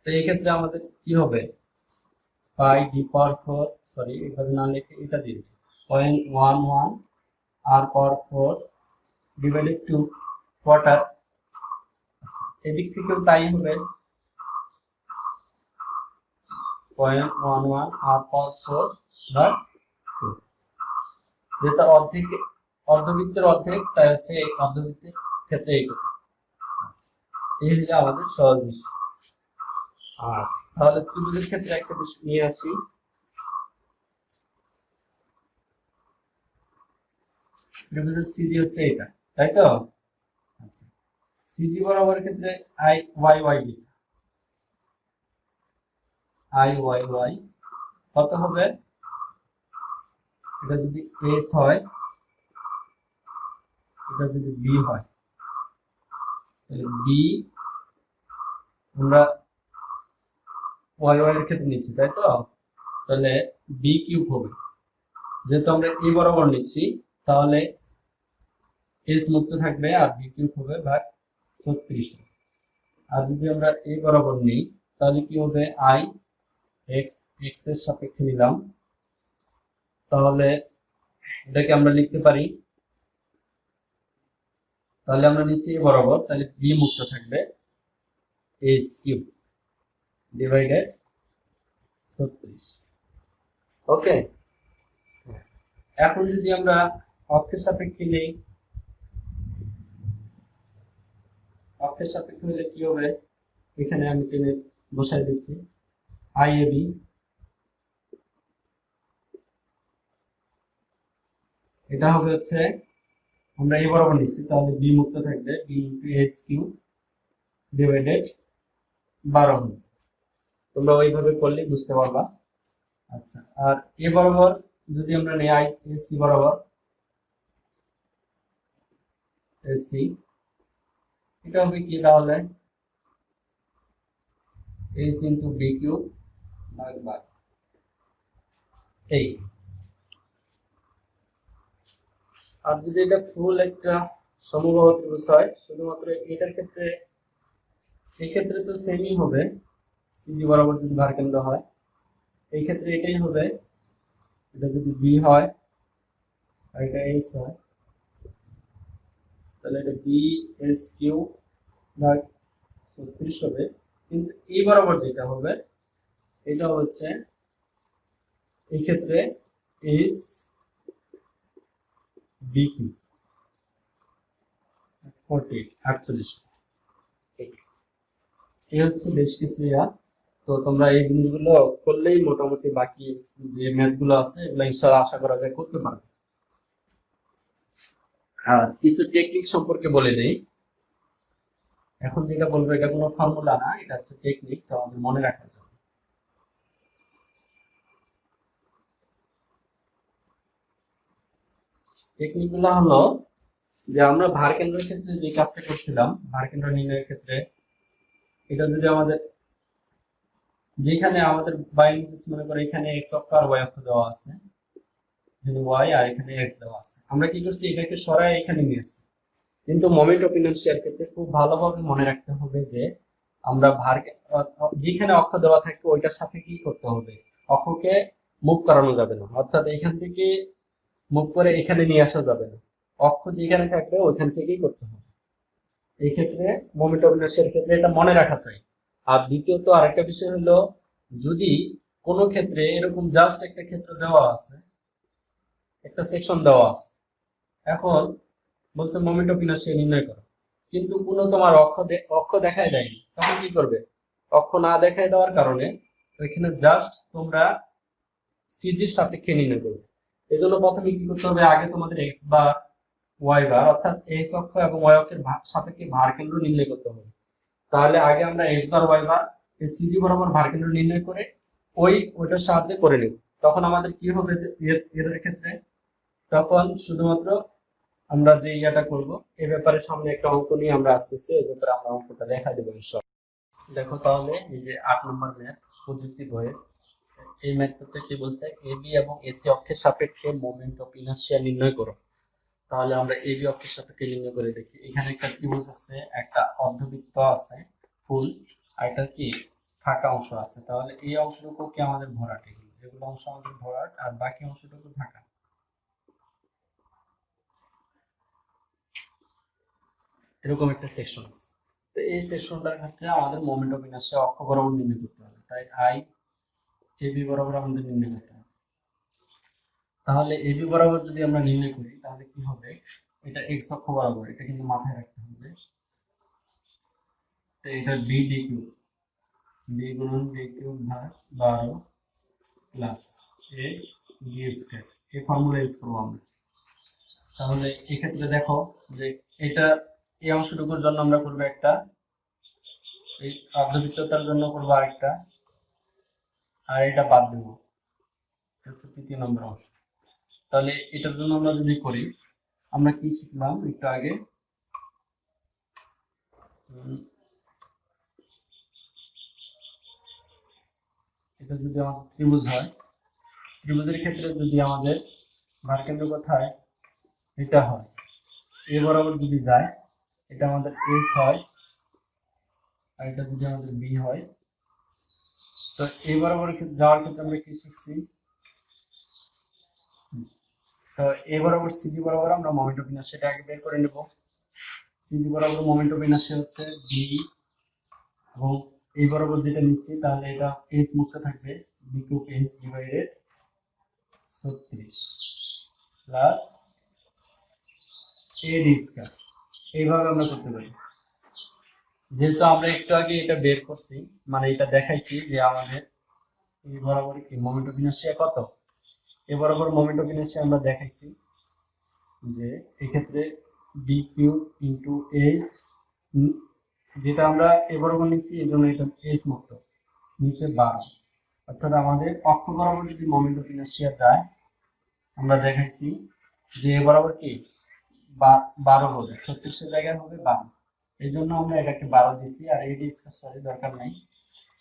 তো এই ক্ষেত্রে আমাদের কি হবে? পাই ডি পাওয়ার 4, সরি এইভাবে না লিখে এটা দিন 0.11 আর পাওয়ার 4 ডিভাইডেড 2 কোয়ার্টার। আচ্ছা এদিক থেকেও তাই হবে 0.11 আর পাওয়ার 4 ভাগ 2, যেটা অর্ধেক, অর্ধবৃত্তের অর্ধেক, তাই হচ্ছে এই অর্ধবৃত্তের ক্ষেত্রে এই কথা। আচ্ছা এই হলো আমাদের সহজ বিষয়। আর তাহলে ত্রিভুজের ক্ষেত্রে একটা বিষয় নিয়ে আসি। ত্রিভুজের সিজি হচ্ছে এটা, তাই তো? আচ্ছা সিজি বরাবর ক্ষেত্রে আই ওয়াই ওয়াই, যেটা আই ওয়াই ওয়াই কত হবে? এটা যদি এস হয়, এটা যদি বি হয়, তাহলে বি আমরা ওয়াই ওয়াই এর ক্ষেত্রে নিচ্ছি, তাই তো? তাহলে বি কিউব হবে, যেহেতু আমরা এ বরাবর নিচ্ছি তাহলে এস মুক্ত থাকবে আর বি কিউব হবে ভাগ 36। আর যদি আমরা এ বরাবর নিই তাহলে কি হবে? আই এক্স, এক্স এর সাপেক্ষে নিলাম, তাহলে এটাকে আমরা লিখতে পারি, তাহলে আমরা নিচ্ছি এ বরাবর, তাহলে বি মুক্ত থাকবে এস কিউব ডিভাইডেড 36। ওকে, এখন যদি আমরা অক্ষের সাপেক্ষে নেই, অক্ষের সাপেক্ষে হলে কি হবে? এখানে আমি টেনে বসাই দিচ্ছি আই এ বি, এটা হবে হচ্ছে আমরা এই বরাবর নিচ্ছি, তাহলে বি মুক্ত থাকবে B into S Q divided 12। তোমরা ওইভাবে করলে বুঝতে পারবা। আচ্ছা আর এ বরাবর যদি আমরা নেই আই এসি বরাবর, এসি এটা হবে কি তাহলে? এস ইন্টু বি কিউব ভাগ ভাগ এই। আর যদি এটা ফুল একটা সমবাহু ত্রিভুজ হয়, শুধুমাত্র এটার ক্ষেত্রে, এই ক্ষেত্রে তো সেমই হবে, সিজি বরাবর যদি ভারকেন্দ্র হয় এই ক্ষেত্রে এটাই হবে। এটা যদি বি হয় আর এটা এস হয়, তাহলে এটা বি এস কিউ ভাগ 36 হবে। কিন্তু এই বরাবর যেটা হবে এটা হচ্ছে এই ক্ষেত্রে এস বি কিউ 48 এই হচ্ছে বেশ কিছু ইয়া। তো তোমরা এই জিনিসগুলো করলেই মোটামুটি বাকি যে ম্যাথ গুলো আছে এগুলো ইনশাআল্লাহ আশা করা যায় করতে পারবে। আর কিছু টেকনিক সম্পর্কে বলে দেই। এখন যেটা বলবো এটা কোনো ফর্মুলা না, এটা হচ্ছে টেকনিক, তো আমাদের মনে রাখতে হবে। টেকনিক গুলো হলো যে আমরা ভার কেন্দ্রের ক্ষেত্রে যে কাজটা করছিলাম, ভার কেন্দ্র নির্ণয়ের ক্ষেত্রে এটা যদি আমাদের যেখানে আমাদের বাইন্ডিং মনে করে এখানে এক্স অক্ষ আর ওয়াই অক্ষ দেওয়া আছে, এখানে ওয়াই আর এখানে এক্স দেওয়া আছে, আমরা কি করছি এটাকে সরাই এখানে নিয়েছি। কিন্তু মোমেন্ট অফ ইনার্শিয়ার ক্ষেত্রে খুব ভালোভাবে মনে রাখতে হবে যে আমরা ভার যেখানে অক্ষ দেওয়া থাকবে ওইটার সাথে কি করতে হবে, অক্ষকে মুভ করানো যাবে না, অর্থাৎ এখান থেকে মুভ করে এখানে নিয়ে আসা যাবে না, অক্ষ যেখানে থাকবে ওইখান থেকেই করতে হবে। এই ক্ষেত্রে মোমেন্ট অফ ইনার্শিয়ার ক্ষেত্রে এটা মনে রাখা চাই। আর দ্বিতীয়ত আরেকটা বিষয় হলো, যদি কোনো ক্ষেত্রে এরকম জাস্ট একটা ক্ষেত্র দেওয়া আছে, একটা সেকশন দেওয়া আছে, এখন বলছে মোমেন্ট অফ ইনার্শিয়া নির্ণয় করো, কিন্তু কোনো তোমার অক্ষ দেখায় দেয়নি, তখন কি করবে? অক্ষ না দেখায় দেওয়ার কারণে ওইখানে জাস্ট তোমরা সিজির সাপেক্ষে নির্ণয় করবে। এই জন্য প্রথমে কি করতে হবে, আগে তোমাদের এক্স বা ওয়াই বার অর্থাৎ এক্স অক্ষ এবং ওয়াই অক্ষের সাপেক্ষে ভার কেন্দ্র নির্ণয় করতে হবে। তাহলে আগে আমরা এক্স বার ওয়াই বার এই সিজি বরাবর ভার কেন্দ্র নির্ণয় করে ওইটার সাহায্যে করে নেব। তখন আমাদের কি হবে এদের ক্ষেত্রে, তখন শুধুমাত্র আমরা যে ইয়াটা করব এ ব্যাপারে সামনে একটা অঙ্ক নিয়ে আমরা আসতেছি, এই ব্যাপারে আমরা অঙ্কটা দেখা দেবো ইনশাআল্লাহ। দেখো তাহলে এই যে 8 নম্বর ম্যাথ প্রযুক্তি বইয়ের এই ম্যাথটাতে কি বলছে, এবি এবং এসি অক্ষের সাপেক্ষে মোমেন্ট অফ ইনার্শিয়া নির্ণয় করো। তাহলে আমরা এবি অক্ষের সাপেক্ষে নির্ণয় করে দেখি। এখানে একটা ত্রিভুজ আছে, একটা অর্ধবৃত্ত আছে ফুল, আর একটা কি ফাঁকা অংশ আছে। তাহলে এই অংশটুকু কি আমাদের ভরাট, এগুলো অংশ আমাদের ভরাট আর বাকি অংশটুকু ফাঁকা। এরকম একটা সেকশন আছে। তো এই সেকশনটার ক্ষেত্রে আমাদের মোমেন্ট অফ ইনার্শিয়া অক্ষ বরাবর নির্ণয় করতে হবে, তাই আই এবি বরাবর আমাদের নির্ণয় করতে হবে। তাহলে এবি বরাবর যদি আমরা নির্ণয় করি তাহলে কি হবে, এটা এক্স অক্ষ বরাবর, এটা কিন্তু মাথায় রাখতে হবে। তো এটা বি ডি কিউব, বি গুণন ডি কিউব ভাগ 12 প্লাস এ ডি স্কয়ার, এই ফর্মুলা ইউজ করবো আমরা। তাহলে এক্ষেত্রে দেখো যে এটা এই অংশটুকুর জন্য আমরা করবো একটা, এই অর্ধবৃত্ততার জন্য করবো আরেকটা, আর এটা বাদ দেবো, হচ্ছে তৃতীয় নম্বর অংশ। তাহলে এটার জন্য আমরা যদি করি, আমরা কি শিখলাম একটু আগে, এটা যদি আমাদের ত্রিভুজ হয়, ত্রিভুজের ক্ষেত্রে যদি আমাদের ভার কেন্দ্র কোথায়, এটা হয় এ বরাবর যদি যায়, এটা আমাদের এস হয়, আর এটা যদি আমাদের বি হয়। তো এই বরাবর যাওয়ার ক্ষেত্রে আমরা কি শিখছি, তো এ বরাবর সিজি বরাবর আমরা মোমেন্ট অফ ইনার্শিয়া আগে বের করে নেব। সিজি বরাবর মোমেন্ট অফ ইনার্শিয়া হচ্ছে বি, এবং এই বরাবর যেটা নিচ্ছি তাহলে এটা এস মুক্ত থাকবে, B cube S divided 36 plus A D square. এইভাবে আমরা করতে পারি। যেহেতু আমরা একটু আগে এটা বের করছি, মানে এটা দেখাইছি যে আমাদের এই বরাবর কি মোমেন্ট অফ ইনার্শিয়া কত, এই বরাবর মোমেন্ট অফ ইনার্শিয়া আমরা দেখাইছি যে এক্ষেত্রে বি কিউব ইন্টু এইচ, যেটা আমরা এ বরাবর নিচ্ছি এই জন্য এটা এইচ মুক্ত, নিচে 12, অর্থাৎ আমাদের অক্ষ বরাবর যদি মোমেন্ট অফ ইনার্শিয়া যায়, আমরা দেখাইছি যে এ বরাবর কি 12 হবে, 36 এর জায়গায় হবে 12, এই জন্য আমরা এটাকে 12 দিছি, আর এডি স্কয়ার দরকার নাই।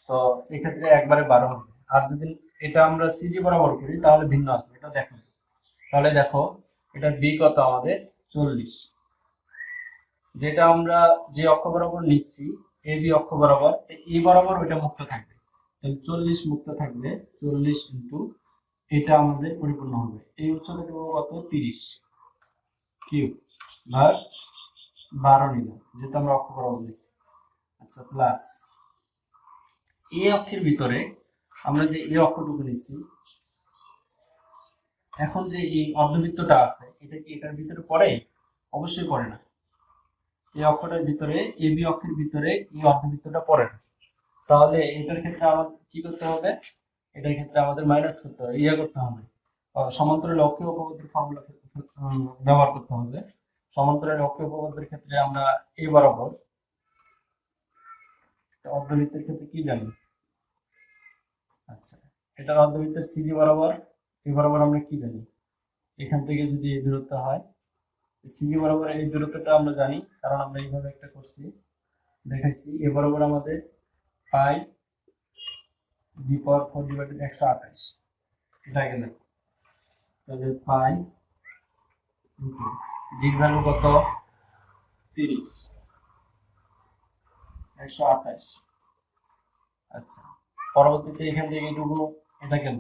তো এক্ষেত্রে একবারে 12 হবে। আর যদি এটা আমরা সিজি বরাবর করি তাহলে ভিন্ন আসবে, এটা দেখো। তাহলে দেখো এটা বি কত আমাদের 40, যেটা আমরা যে অক্ষ বরাবর নিচ্ছি এ বি অক্ষ বরাবর, এই বরাবর ওইটা মুক্ত থাকবে, তাহলে 40 মুক্ত থাকবে, 40 ইন্টু এটা আমাদের পরিপূর্ণ হবে। এই উচ্চতা দেবো কত 30 কিউব ভাগ 12 নিলাম, যেহেতু আমরা অক্ষ বরাবর নিচ্ছি। আচ্ছা, প্লাস এ অক্ষের ভিতরে আমরা যে এই অক্ষটুকু নিচ্ছি, এখন যে এই অর্ধবৃত্তটা আছে এটা কি এটার ভিতরে পড়ে? অবশ্যই পড়ে না। এই অক্ষটার ভিতরে, এ বি অক্ষের ভিতরে এই অর্ধবৃত্তটা পড়ে না। তাহলে এটার ক্ষেত্রে আমাদের কি করতে হবে, এটার ক্ষেত্রে আমাদের মাইনাস করতে হবে, করতে হবে সমান্তরাল অক্ষীয় উপপাদ্যের ফর্মুলা ব্যবহার করতে হবে। সমান্তরাল অক্ষীয় উপপাদ্যের ক্ষেত্রে আমরা এ বরাবর অর্ধবৃত্তের ক্ষেত্রে কি জানি, আচ্ছা এটা অর্ধবৃত্তের সিজি বরাবর, এ বরাবর আমরা কি জানি, এখান থেকে যদি এই দূরত্ব হয়, সিজি বরাবর এই দূরত্বটা আমরা জানি, কারণ আমরা এইভাবে একটা করছি দেখাইছি। এ বরাবর আমাদের পাই ডি পাওয়ার 4 ডিভাইডেড 128, এটা গেল। তাহলে পাই ডির ভ্যালু কত, 30, 128। আচ্ছা পরবর্তীতে এখান থেকে এইটুকু এটা গেল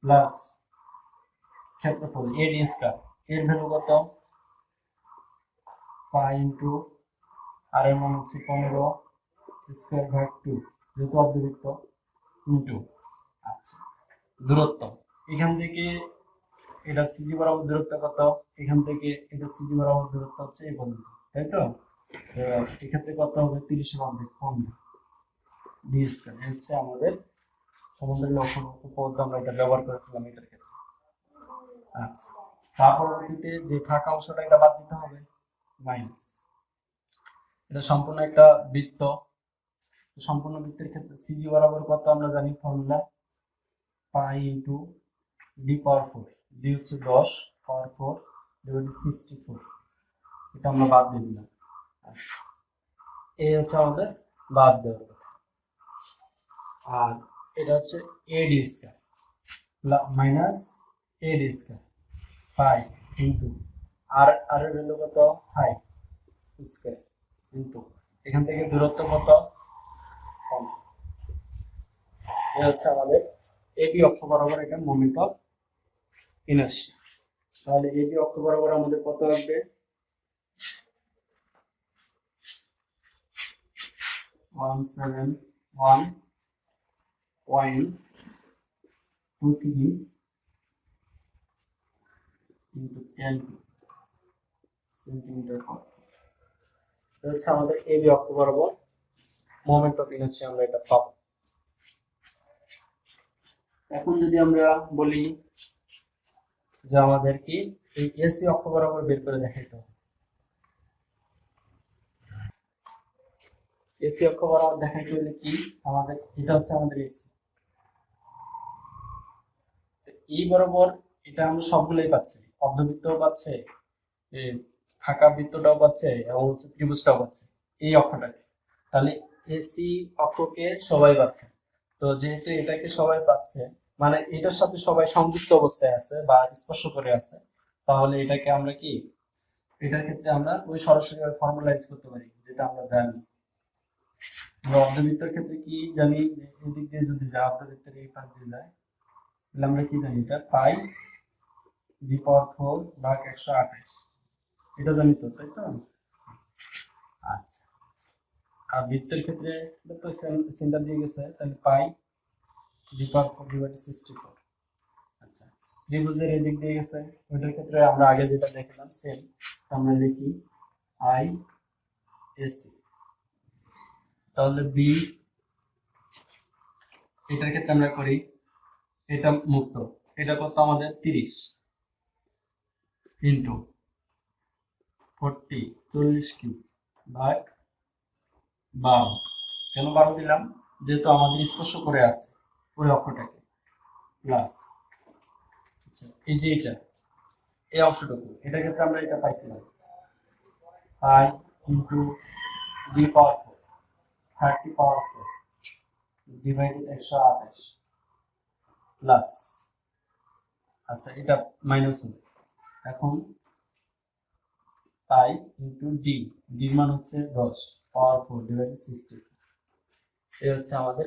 প্লাস ক্ষেত্রফল এ ডি স্কয়ার, এর ভ্যালু কত, পাই ইন্টু আর এর মান হচ্ছে 15 স্কয়ার ভাগ 2, যেহেতু অর্ধবৃত্ত, ইন্টু আচ্ছা দূরত্ব এখান থেকে এটা সিজি বরাবর দূরত্ব কত, এখান থেকে এটা সিজি বরাবর দূরত্ব হচ্ছে এই পর্যন্ত, তাই তো এক্ষেত্রে কত হবে, 30 এর অর্ধেক 15 ডি স্কয়ার হচ্ছে আমাদের সমুদ্রের লক্ষণ উপপাদ্য, আমরা এটা ব্যবহার করে ফেললাম এটার ক্ষেত্রে। আচ্ছা তার পরবর্তীতে যে ফাঁকা অংশটা এটা বাদ দিতে হবে, মাইনাস, এটা সম্পূর্ণ একটা বৃত্ত, সম্পূর্ণ বৃত্তের ক্ষেত্রে সিজি বরাবর কত আমরা জানি ফর্মুলা, পাই ইন্টু ডি পাওয়ার 4, ডি হচ্ছে 10 পাওয়ার 4 ডিভাইডেড 64, এটা আমরা বাদ দিয়ে দিলাম। আচ্ছা এই হচ্ছে আমাদের বাদ দেওয়ার কথা, আর এটা হচ্ছে A D square minus A D square pi into R এর ভ্যালু কত 5 স্কয়ার ইন্টু এখান থেকে দূরত্ব কত কম, এই হচ্ছে আমাদের এবি অক্ষ বরাবর এটা মোমেন্ট অফ ইনার্শিয়া। তাহলে এবি অক্ষ বরাবর আমাদের কত আসবে, 171.23 into 10 সেন্টিমিটার পার, এটা হচ্ছে আমাদের এবি অক্ষ বরাবর মোমেন্ট অফ ইনার্শিয়া, আমরা এটা পাবো। এখন যদি আমরা বলি যে আমাদের কি এই এসি অক্ষ বরাবর বের করে দেখাইতে হবে, এসি অক্ষ বরাবর দেখাইতে হলে কি আমাদের, এটা হচ্ছে আমাদের এসি, এই বরাবর এটা আমরা সবগুলোই পাচ্ছি, অর্ধবৃত্তও পাচ্ছে, ফাঁকা বৃত্তটাও পাচ্ছে এবং হচ্ছে ত্রিভুজটাও পাচ্ছে এই অক্ষটাকে। তাহলে এসি অক্ষকে সবাই পাচ্ছে, তো যেহেতু এটাকে সবাই পাচ্ছে মানে এটার সাথে সবাই সংযুক্ত অবস্থায় আছে বা স্পর্শ করে আছে, তাহলে এটাকে আমরা কি, এটার ক্ষেত্রে আমরা ওই সরাসরি ফর্মুলাইজ করতে পারি, যেটা আমরা জানি। আমরা অর্ধবৃত্তের ক্ষেত্রে কি জানি, এদিক দিয়ে যদি যায় অর্ধবৃত্তের এই পাশ দিয়ে যায়, তাহলে আমরা কি জানি, এটা পাই ডি পাওয়ার 4 ভাগ 128, এটা জানি তো, তাই তো। আচ্ছা আর বৃত্তের ক্ষেত্রে তো সেন্টার দিয়ে গেছে, তাহলে পাই ডি পাওয়ার 4 ডিভাইডেড 64। আচ্ছা ত্রিভুজের এই দিক দিয়ে গেছে, ওইটার ক্ষেত্রে আমরা আগে যেটা দেখলাম সেম, আমরা লিখি আই এসি, তাহলে বি, এটার ক্ষেত্রে আমরা করি এটা মুক্ত, এটা কত আমাদের 30 ইন্টু 40 কিউব ভাগ 12, কেন 12 দিলাম, যেহেতু আমাদের স্পর্শ করে আছে ওই অক্ষটাকে, প্লাস আচ্ছা এই যে এটা এই অংশটুকু, এটার ক্ষেত্রে আমরা এটা পাইছিলাম পাই ইন্টু ডি পাওয়ার 4 30 পাওয়ার 4 ডিভাইডেড 128 প্লাস, আচ্ছা এটা মাইনাস হবে, এখন পাই ইন্টু ডি, ডির মান হচ্ছে 10 পাওয়ার 4 ডিভাইডেড 60, এই হচ্ছে আমাদের